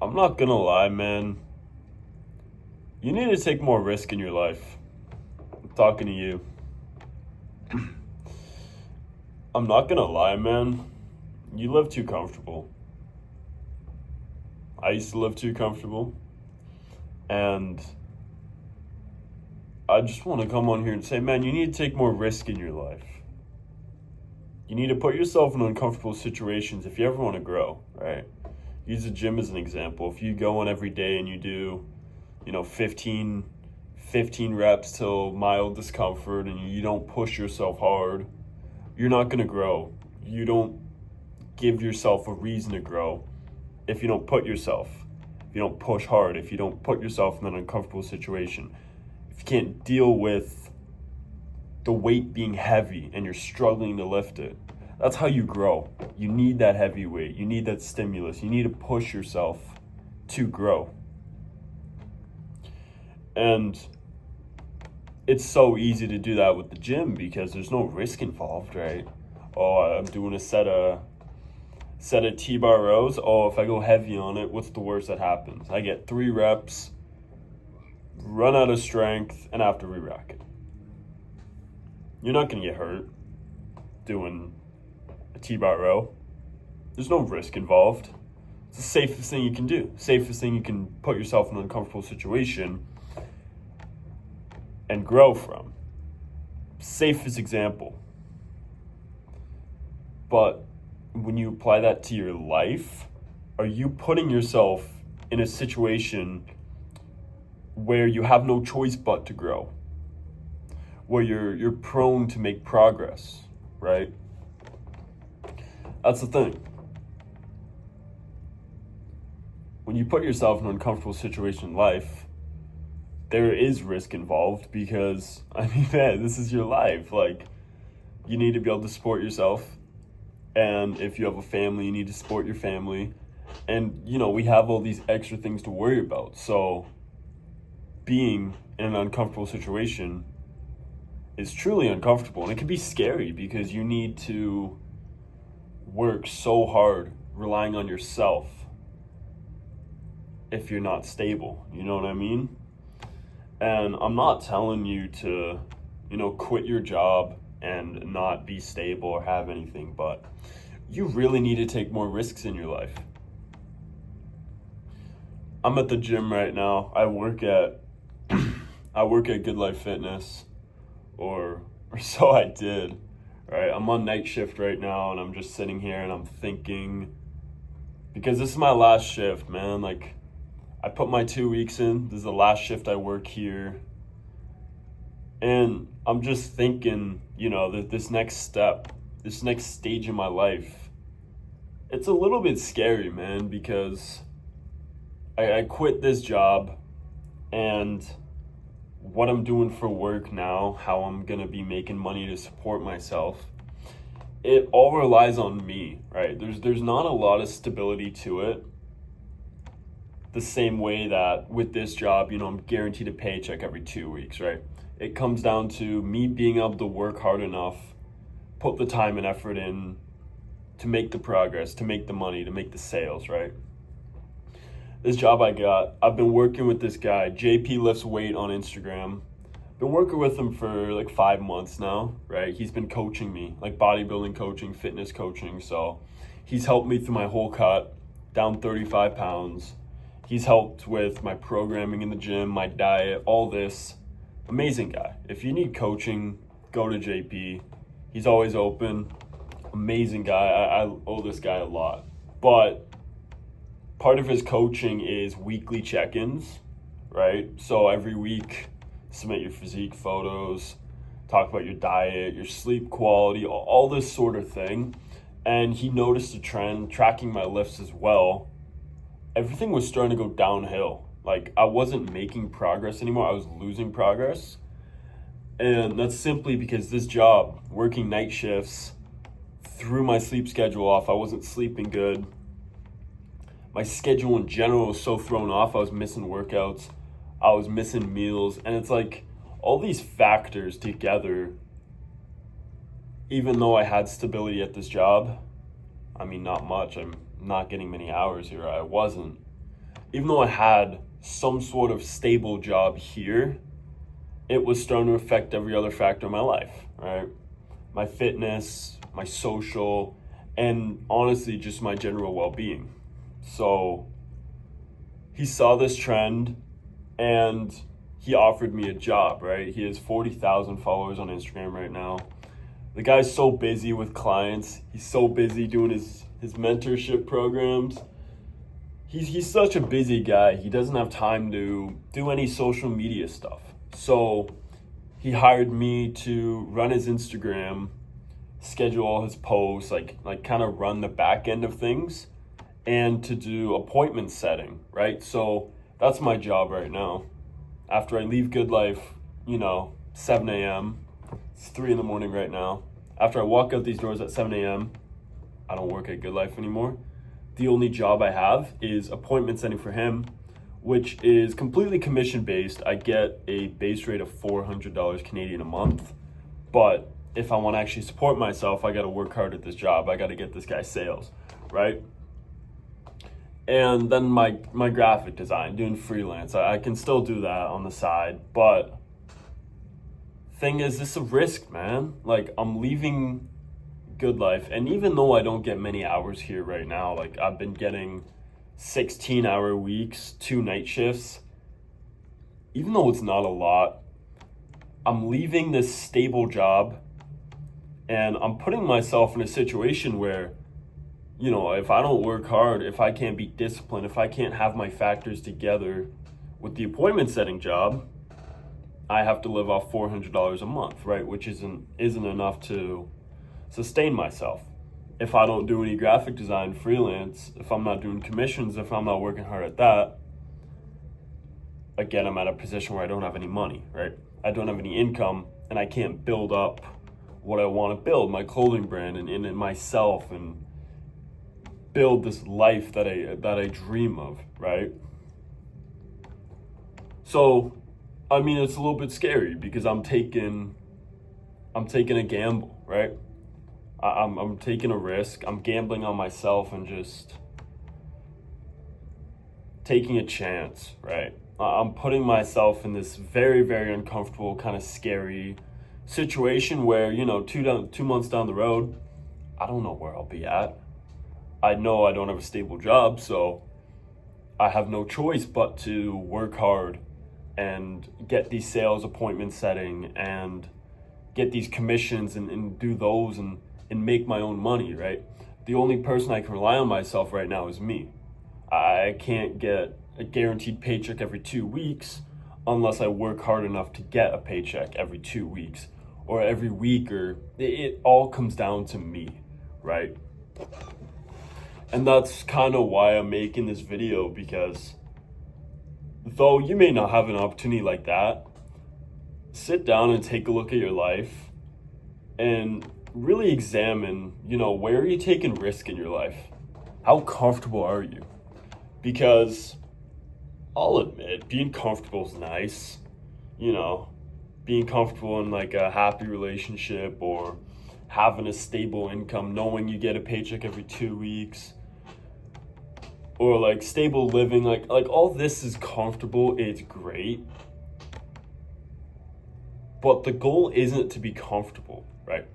I'm not gonna lie, man. You need to take more risk in your life. I'm talking to you. I'm not gonna lie, man. You live too comfortable. I used to live too comfortable. And I just want to come on here and say, man, you need to take more risk in your life. You need to put yourself in uncomfortable situations if you ever want to grow, right? Use the gym as an example. If you go in every day and you do, 15 reps till mild discomfort and you don't push yourself hard, you're not going to grow. You don't give yourself a reason to grow if you don't if you don't push hard, if you don't put yourself in an uncomfortable situation, if you can't deal with the weight being heavy and you're struggling to lift it. That's how you grow. You need that heavy weight. You need that stimulus. You need to push yourself to grow. And it's so easy to do that with the gym because there's no risk involved, right? Oh, I'm doing a set of T-bar rows. Oh, if I go heavy on it, what's the worst that happens? I get 3 reps, run out of strength, and I have to re-rack it. You're not going to get hurt doing a T-bar row. There's no risk involved. It's the safest thing you can do. Safest thing you can put yourself in an uncomfortable situation and grow from. Safest example. But when you apply that to your life, are you putting yourself in a situation where you have no choice but to grow? Where you're prone to make progress, right? That's the thing. When you put yourself in an uncomfortable situation in life, there is risk involved because, man, this is your life. Like, you need to be able to support yourself. And if you have a family, you need to support your family. And, we have all these extra things to worry about. So being in an uncomfortable situation is truly uncomfortable. And it can be scary because you need to work so hard relying on yourself if you're not stable. You know what I mean? And I'm not telling you to, quit your job and not be stable or have anything, but you really need to take more risks in your life. I'm at the gym right now. I work at Good Life Fitness, or so I did. Right? I'm on night shift right now, and I'm just sitting here and I'm thinking, because this is my last shift, man. Like, I put my 2 weeks in. This is the last shift I work here. And I'm just thinking, that this next step, this next stage in my life, it's a little bit scary, man, because I quit this job and what I'm doing for work now, how I'm going to be making money to support myself, it all relies on me, right? There's not a lot of stability to it. The same way that with this job, I'm guaranteed a paycheck every 2 weeks, right? It comes down to me being able to work hard enough, put the time and effort in to make the progress, to make the money, to make the sales, right? This job I got, I've been working with this guy, JP Lifts Weight on Instagram. Been working with him for like 5 months now, right? He's been coaching me, like bodybuilding coaching, fitness coaching. So he's helped me through my whole cut, down 35 pounds. He's helped with my programming in the gym, my diet, all this. Amazing guy. If you need coaching, go to JP. He's always open. Amazing guy. I owe this guy a lot. But part of his coaching is weekly check-ins, right? So every week, submit your physique photos, talk about your diet, your sleep quality, all this sort of thing. And he noticed a trend, tracking my lifts as well. Everything was starting to go downhill. Like, I wasn't making progress anymore. I was losing progress. And that's simply because this job, working night shifts, threw my sleep schedule off. I wasn't sleeping good. My schedule in general was so thrown off. I was missing workouts. I was missing meals. And it's like all these factors together, even though I had stability at this job, not much. I'm not getting many hours here. I wasn't. even though I had some sort of stable job here, it was starting to affect every other factor in my life, right? My fitness, my social, and honestly, just my general well-being. So he saw this trend and he offered me a job, right? He has 40,000 followers on Instagram right now. The guy's so busy with clients. He's so busy doing his mentorship programs. He's such a busy guy. He doesn't have time to do any social media stuff. So he hired me to run his Instagram, schedule all his posts, like kind of run the back end of things, and to do appointment setting, right? So that's my job right now. After I leave Good Life, 7 a.m., it's 3 in the morning right now. After I walk out these doors at 7 a.m., I don't work at Good Life anymore. The only job I have is appointment setting for him, which is completely commission based. I get a base rate of $400 Canadian a month. But if I want to actually support myself, I got to work hard at this job. I got to get this guy sales, right? And then my graphic design, doing freelance. I can still do that on the side, but thing is, this is a risk, man. Like, I'm leaving Good Life, and even though I don't get many hours here right now, like I've been getting 16-hour weeks, 2 night shifts, even though it's not a lot, I'm leaving this stable job and I'm putting myself in a situation where, if I don't work hard, if I can't be disciplined, if I can't have my factors together with the appointment setting job, I have to live off $400 a month, right? Which isn't enough to sustain myself. If I don't do any graphic design freelance, if I'm not doing commissions, if I'm not working hard at that, again, I'm at a position where I don't have any money, right? I don't have any income, and I can't build up what I want to build, my clothing brand and myself, and build this life that I dream of, right? So, it's a little bit scary because I'm taking a gamble, right? I'm taking a risk. I'm gambling on myself and just taking a chance, right? I'm putting myself in this very, very uncomfortable, kind of scary situation where, 2 months down the road, I don't know where I'll be at. I know I don't have a stable job, so I have no choice but to work hard and get these sales appointment setting and get these commissions and do those and make my own money, right? The only person I can rely on myself right now is me. I can't get a guaranteed paycheck every 2 weeks unless I work hard enough to get a paycheck every 2 weeks or every week, or it all comes down to me, right? And that's kind of why I'm making this video, because though you may not have an opportunity like that, sit down and take a look at your life and really examine, where are you taking risk in your life? How comfortable are you? Because I'll admit, being comfortable is nice. Being comfortable in like a happy relationship or having a stable income, knowing you get a paycheck every 2 weeks, or like stable living, like all this is comfortable, it's great. But the goal isn't to be comfortable, right?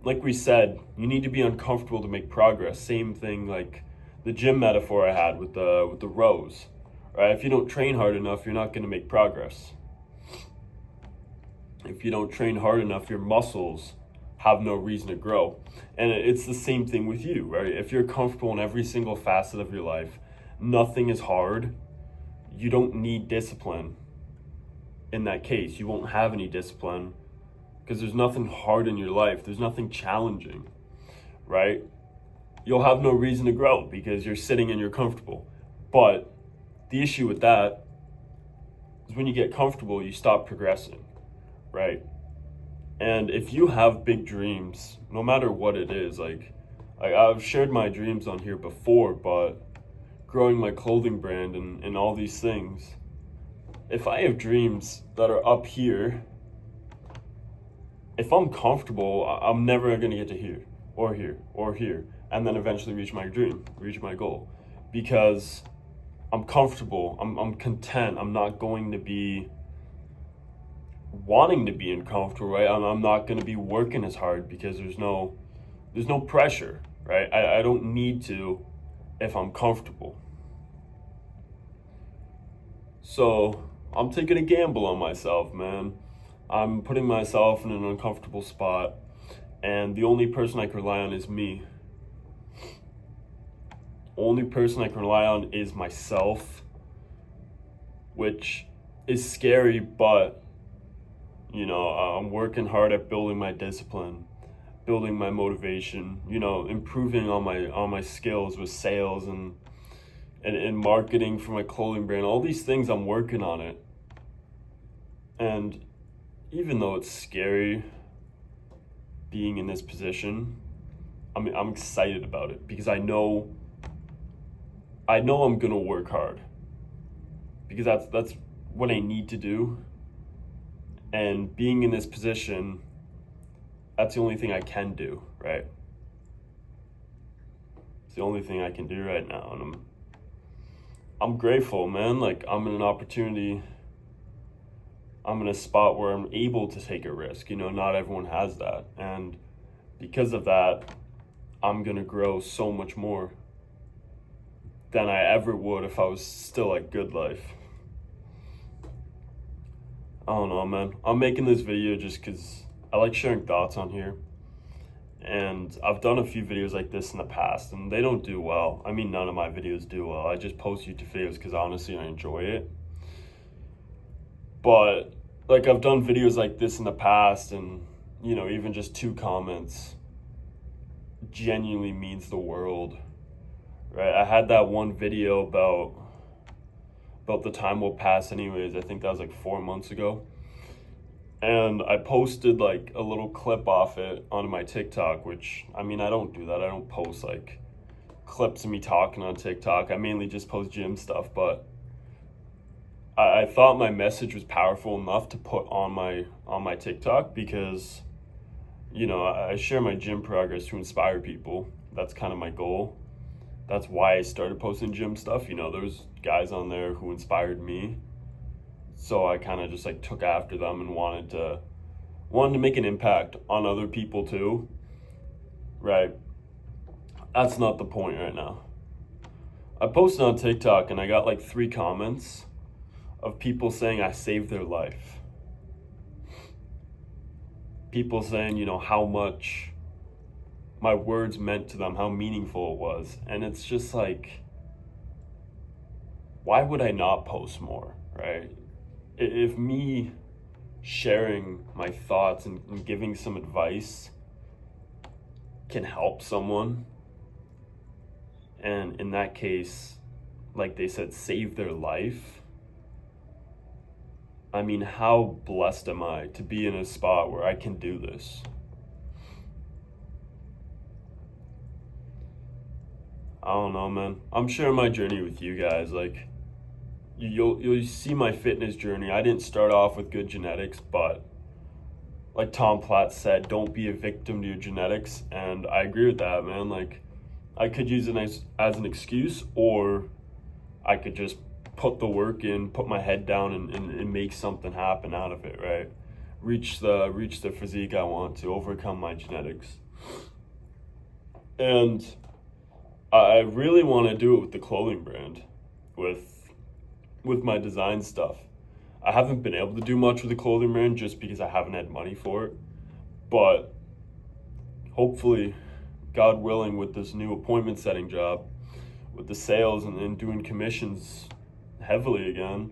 Like we said, you need to be uncomfortable to make progress. Same thing like the gym metaphor I had with the rows, right? If you don't train hard enough, you're not going to make progress. If you don't train hard enough, your muscles have no reason to grow. And it's the same thing with you, right? If you're comfortable in every single facet of your life, nothing is hard, you don't need discipline. In that case, you won't have any discipline because there's nothing hard in your life. There's nothing challenging, right? You'll have no reason to grow because you're sitting and you're comfortable. But the issue with that is when you get comfortable, you stop progressing, right? And if you have big dreams, no matter what it is, like I've shared my dreams on here before, but growing my clothing brand and all these things, if I have dreams that are up here, if I'm comfortable, I'm never going to get to here or here or here, and then eventually reach my dream, reach my goal. Because I'm comfortable. I'm content. I'm not going to be wanting to be uncomfortable, right? I'm not going to be working as hard because there's no pressure, right? I don't need to if I'm comfortable. So I'm taking a gamble on myself, man. I'm putting myself in an uncomfortable spot, and the only person I can rely on is me. Only person I can rely on is myself, which is scary, but I'm working hard at building my discipline, building my motivation, improving on my skills with sales and marketing for my clothing brand. All these things, I'm working on it. And even though it's scary being in this position, I'm excited about it because I know I'm gonna work hard because that's what I need to do. And being in this position, that's the only thing I can do, right? It's the only thing I can do right now, and I'm grateful, man. Like, I'm in an opportunity. I'm in a spot where I'm able to take a risk. Not everyone has that, and because of that, I'm gonna grow so much more than I ever would if I was still at Good Life. I don't know, man. I'm making this video just because I like sharing thoughts on here. And I've done a few videos like this in the past, and they don't do well. I mean, none of my videos do well. I just post YouTube videos because honestly, I enjoy it. But, like, I've done videos like this in the past, and, even just 2 comments genuinely means the world, right? I had that one video about the time will pass anyways. I think that was like 4 months ago. And I posted like a little clip off it on my TikTok, which, I mean, I don't do that. I don't post like clips of me talking on TikTok. I mainly just post gym stuff, but I thought my message was powerful enough to put on my TikTok because, I share my gym progress to inspire people. That's kind of my goal. That's why I started posting gym stuff. There was guys on there who inspired me. So I kind of just like took after them and wanted to make an impact on other people too. Right? That's not the point right now. I posted on TikTok and I got like 3 comments of people saying I saved their life. People saying, how much my words meant to them, how meaningful it was. And it's just like, why would I not post more, right? If me sharing my thoughts and giving some advice can help someone, and in that case, like they said, save their life, I mean, how blessed am I to be in a spot where I can do this? I don't know, man. I'm sharing my journey with you guys. Like, you'll see my fitness journey. I didn't start off with good genetics, but like Tom Platz said, don't be a victim to your genetics. And I agree with that, man. Like, I could use it as an excuse, or I could just put the work in, put my head down and make something happen out of it, right? Reach the physique I want to, overcome my genetics. And I really want to do it with the clothing brand, with my design stuff. I haven't been able to do much with the clothing brand just because I haven't had money for it. But hopefully, God willing, with this new appointment setting job, with the sales and doing commissions heavily again,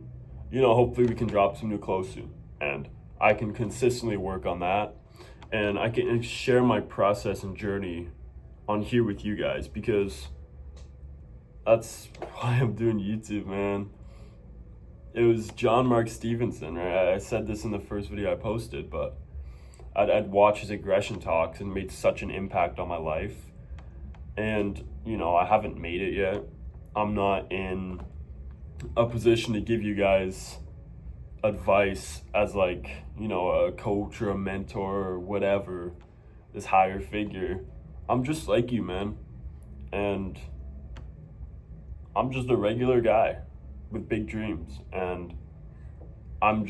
hopefully we can drop some new clothes soon. And I can consistently work on that. And I can share my process and journey on here with you guys, because that's why I'm doing YouTube, man. It was John Mark Stevenson, right? I said this in the first video I posted, but I'd watch his aggression talks and made such an impact on my life. And, I haven't made it yet. I'm not in a position to give you guys advice as like, a coach or a mentor or whatever, this higher figure. I'm just like you, man. And I'm just a regular guy. with big dreams, and I'm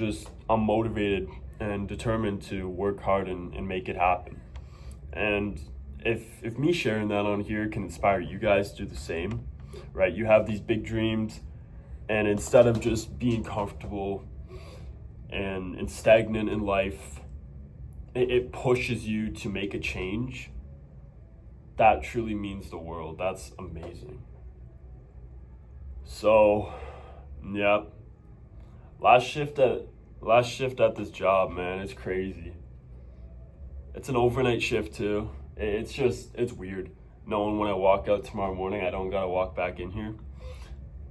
motivated and determined to work hard and make it happen. And if me sharing that on here can inspire you guys to do the same, right? You have these big dreams, and instead of just being comfortable and stagnant in life, it pushes you to make a change. That truly means the world. That's amazing. So, yeah, last shift at this job, man, it's crazy. It's an overnight shift too. It's weird knowing when I walk out tomorrow morning, I don't gotta walk back in here,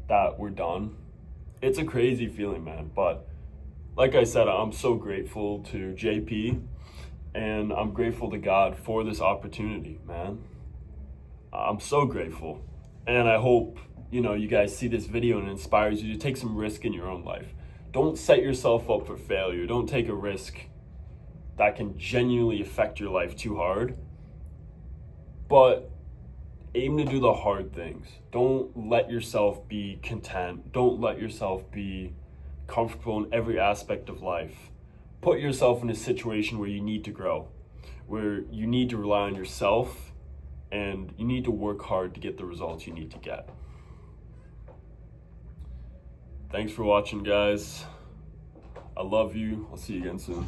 that we're done. It's a crazy feeling, man. But like I said, I'm so grateful to JP, and I'm grateful to God for this opportunity, man. I'm so grateful. And I hope, you guys see this video and it inspires you to take some risk in your own life. Don't set yourself up for failure. Don't take a risk that can genuinely affect your life too hard. But aim to do the hard things. Don't let yourself be content. Don't let yourself be comfortable in every aspect of life. Put yourself in a situation where you need to grow, where you need to rely on yourself, and you need to work hard to get the results you need to get. Thanks for watching, guys. I love you. I'll see you again soon.